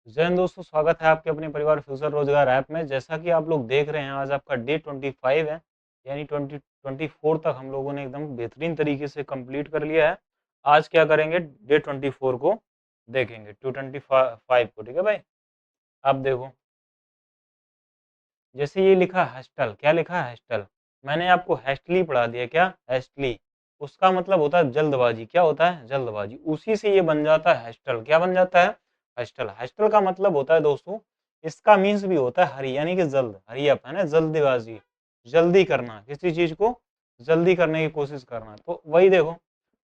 जय हिंद दोस्तों, स्वागत है आपके अपने परिवार फ्यूचर रोजगार ऐप में। जैसा कि आप लोग देख रहे हैं, आज आपका डे 25 है, यानी 2024 तक हम लोगों ने एकदम बेहतरीन तरीके से कंप्लीट कर लिया है। आज क्या करेंगे, डे 24 को देखेंगे, 225 को। ठीक है भाई, अब देखो, जैसे ये लिखा हेस्टल, क्या लिखा है हेस्टल, मैंने आपको हेस्टली पढ़ा दिया। क्या हेस्टली, उसका मतलब होता है जल्दबाजी। क्या होता है? जल्दबाजी। उसी से ये बन जाता है हेस्टल। क्या बन जाता है? हेस्टल। हेस्टल का मतलब होता है दोस्तों, इसका मीन्स भी होता है हरी, यानी कि जल्द, हरी अप है ना, जल्दबाजी, जल्दी करना, किसी चीज को जल्दी करने की कोशिश करना। तो वही देखो,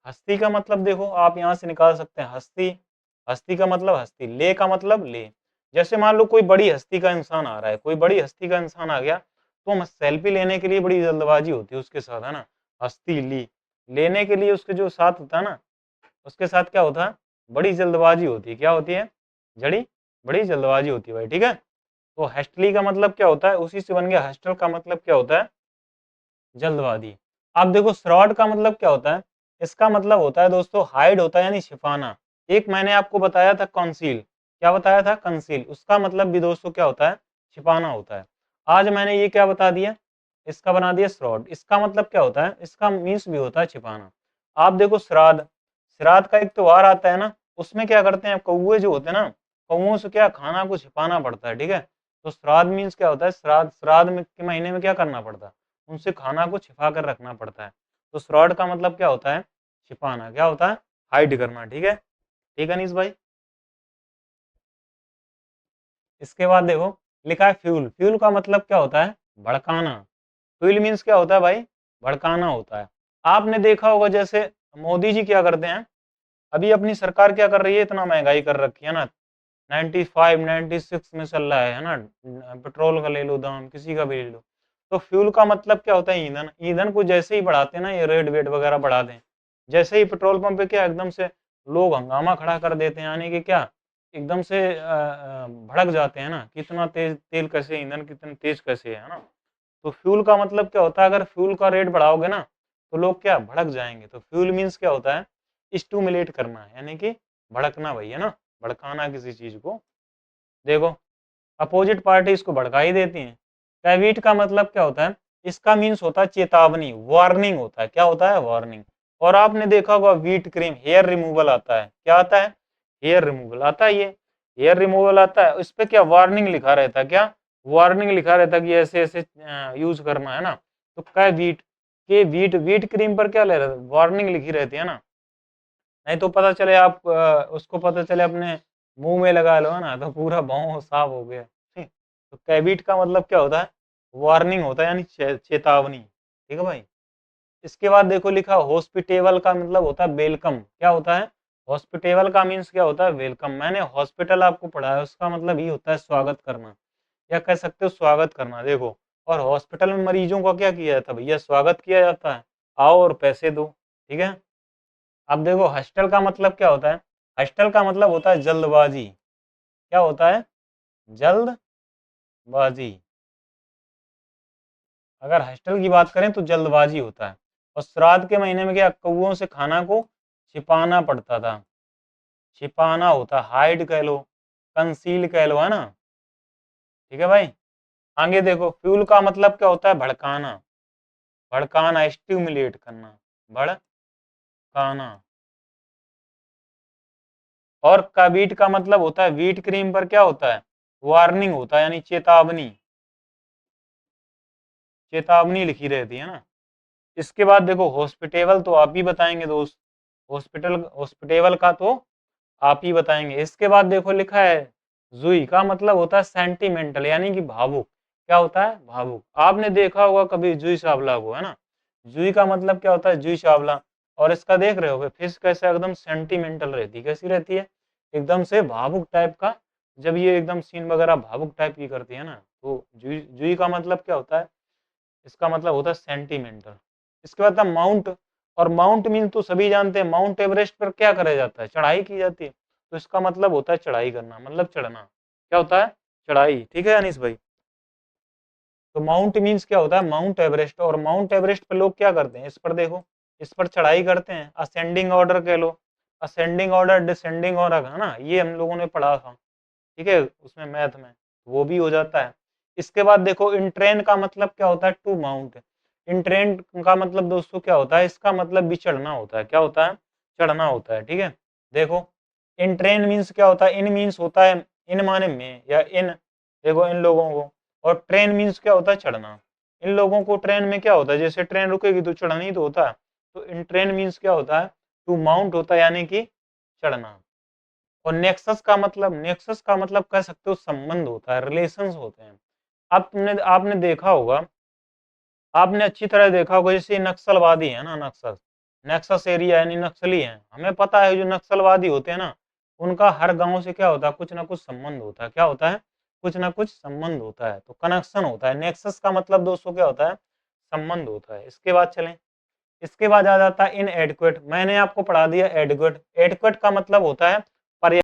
हस्ती का मतलब देखो, आप यहाँ से निकाल सकते हैं हस्ती। हस्ती का मतलब हस्ती, ले का मतलब ले। जैसे मान लो कोई बड़ी हस्ती का इंसान आ रहा है, कोई बड़ी हस्ती का इंसान आ गया, तो हम सेल्फी लेने के लिए बड़ी जल्दबाजी होती है उसके साथ, है ना। हस्ती ली, लेने के लिए उसके जो साथ होता है ना, उसके साथ क्या होता है? बड़ी जल्दबाजी होती है। क्या होती है? जड़ी बड़ी जल्दबाजी होती है भाई। ठीक है, तो हेस्टली का मतलब क्या होता है, उसी से बन गया हेस्टल का मतलब क्या होता है? जल्दबाजी। आप देखो, श्रॉड का मतलब क्या होता है? इसका मतलब होता है दोस्तों हाइड होता है, यानी छिपाना। एक मैंने आपको बताया था कंसील, क्या बताया था? कंसील, उसका मतलब भी दोस्तों क्या होता है? छिपाना होता है। आज मैंने ये क्या बता दिया, इसका बना दिया श्रॉड। इसका मतलब क्या होता है? इसका मीन्स भी होता है छिपाना। आप देखो, श्राद्ध, श्राद्ध का एक त्योहार आता है ना, उसमें क्या करते हैं कौए जो होते हैं ना, कौओं से क्या खाना को छिपाना पड़ता है। ठीक है, तो श्राद्ध मीन्स क्या होता है? श्राद्ध, श्राद्ध के महीने में क्या करना पड़ता है? उनसे खाना को छिपा कर रखना पड़ता है। तो श्रॉड का मतलब क्या होता है? छिपाना। क्या होता है? हाइड करना। ठीक है, ठीक है अनीस भाई। इसके बाद देखो, लिखा है फ्यूल। फ्यूल का मतलब क्या होता है? भड़काना। फ्यूल मीन्स क्या होता है भाई? भड़काना होता है। आपने देखा होगा, जैसे मोदी जी क्या करते हैं, अभी अपनी सरकार क्या कर रही है, इतना महंगाई कर रखी है ना, 95 96 में चल रहा है ना। पेट्रोल का ले लो दाम, किसी का भी ले लो। तो फ्यूल का मतलब क्या होता है? ईंधन। ईंधन को जैसे ही बढ़ाते हैं ना, ये रेट वेट वगैरह बढ़ा दें, जैसे ही पेट्रोल पंप पे क्या एकदम से लोग हंगामा खड़ा कर देते हैं, यानी कि क्या, एकदम से भड़क जाते हैं ना, कितना तेज तेल कैसे, ईंधन कितने तेज कैसे है ना। तो फ्यूल का मतलब क्या होता है? अगर फ्यूल का रेट बढ़ाओगे ना, तो लोग क्या भड़क जाएंगे। तो फ्यूल मीन्स क्या होता है? स्टूमुलेट करना, यानी कि भड़कना भाई, है ना, भड़काना किसी चीज को। देखो, अपोजिट पार्टी इसको भड़का ही देती है। कैविट का मतलब क्या होता है? इसका मीन्स होता है चेतावनी, वार्निंग होता है। क्या होता है? वार्निंग। और आपने देखा होगा व्हीट क्रीम, हेयर रिमूवल आता है। क्या आता है? हेयर रिमूवल आता है। ये हेयर रिमूवल आता है, इस पे क्या वार्निंग लिखा रहता है? क्या वार्निंग लिखा रहता है कि ऐसे ऐसे यूज करना है ना। तो क्या व्हीट के व्हीट व्हीट क्रीम पर क्या ले रहा है? वार्निंग लिखी रहती है ना। नहीं तो पता चले आप उसको पता चले अपने मुंह में लगा लो, है ना, तो पूरा भौं साफ हो गया। ठीक। तो कैबिट का मतलब क्या होता है? वार्निंग होता है, यानी चेतावनी। ठीक है भाई। इसके बाद देखो, लिखा हॉस्पिटेबल का मतलब होता है वेलकम। क्या होता है? हॉस्पिटेबल का मीन्स क्या होता है? वेलकम। मैंने हॉस्पिटल आपको पढ़ा है, उसका मतलब ये होता है स्वागत करना, या कह सकते हो स्वागत करना। देखो, और हॉस्पिटल में मरीजों का क्या किया जाता है भैया? स्वागत किया जाता है, आओ और पैसे दो। ठीक है। अब देखो, हस्टल का मतलब क्या होता है? हस्टल का मतलब होता है जल्दबाजी। क्या होता है? जल्दबाजी। अगर हस्टल की बात करें तो जल्दबाजी होता है। और श्राद्ध के महीने में क्या, कौओं से खाना को छिपाना पड़ता था। छिपाना होता, हाइड कह लो, कंसील कह लो, है ना। ठीक है भाई। आगे देखो, फ्यूल का मतलब क्या होता है? भड़काना। भड़काना, स्टिमुलेट करना, भड़काना। और का बीट का मतलब होता है, व्हीट क्रीम पर क्या होता है? वार्निंग होता है, यानी चेतावनी। चेतावनी लिखी रहती है ना। इसके बाद देखो, हॉस्पिटेबल तो आप ही बताएंगे दोस्त, हॉस्पिटल हॉस्पिटेबल का तो आप ही बताएंगे। इसके बाद देखो, लिखा है जुई का मतलब होता है सेंटिमेंटल, यानी कि भावुक। क्या होता है? भावुक। आपने देखा होगा कभी जुई चावला को, है ना। जुई का मतलब क्या होता है? जुई चावला। और इसका देख रहे हो फिश कैसे एकदम सेंटिमेंटल रहती है, कैसी रहती है? एकदम से भावुक टाइप का। जब ये एकदम सीन वगैरह भावुक टाइप की करती है ना, तो जुई जुई का मतलब क्या होता है? इसका मतलब होता है सेंटीमीटर। इसके बाद था माउंट। और माउंट मीन तो सभी जानते हैं, माउंट एवरेस्ट पर क्या करा जाता है? चढ़ाई की जाती है। तो इसका मतलब होता है चढ़ाई करना, मतलब चढ़ना। क्या होता है? चढ़ाई। ठीक है अनिस भाई। तो माउंट मीन्स क्या होता है? Mount Everest. और माउंट एवरेस्ट पर लोग क्या करते हैं? इस पर देखो, इस पर चढ़ाई करते हैं, असेंडिंग ऑर्डर कह लो, असेंडिंग ऑर्डर, डिसेंडिंग ऑर्डर, है ना, ये हम लोगों ने पढ़ा था। ठीक है, उसमें मैथ में वो भी हो जाता है। इसके बाद देखो इंट्रेन का मतलब क्या होता है, टू माउंट। इंट्रेन का मतलब दोस्तों क्या होता है, इसका मतलब भी चढ़ना होता है। क्या होता है, चढ़ना होता है। ठीक है, देखो इंट्रेन मीन्स क्या होता है, इन मीन्स होता है इन माने में या इन, देखो इन लोगों को, और ट्रेन मीन्स क्या होता है, चढ़ना। इन लोगों को ट्रेन में क्या होता है, जैसे ट्रेन रुकेगी तो चढ़ना ही तो होता है। तो इन ट्रेन मीन्स क्या होता है, टू माउंट होता है, यानी कि चढ़ना। और नेक्सस का मतलब कह सकते हो संबंध होता है, रिलेशंस होते हैं। अब तुमने आपने देखा होगा, आपने अच्छी तरह देखा होगा, जैसे नक्सलवादी है ना, नेक्सस एरिया यानी नक्सली है। हमें पता है जो नक्सलवादी होते हैं ना, उनका हर गांव से क्या होता है, कुछ ना कुछ संबंध होता है। क्या होता है, कुछ ना कुछ संबंध होता है, तो कनेक्शन होता है। नेक्सस का मतलब दोस्तों क्या होता है, संबंध होता है। इसके बाद चलें, इसके बाद आ जाता है इन एडक्वेट। मैंने आपको पढ़ा दिया एडक्वेट। एडक्वेट का मतलब होता है पर्याप्त।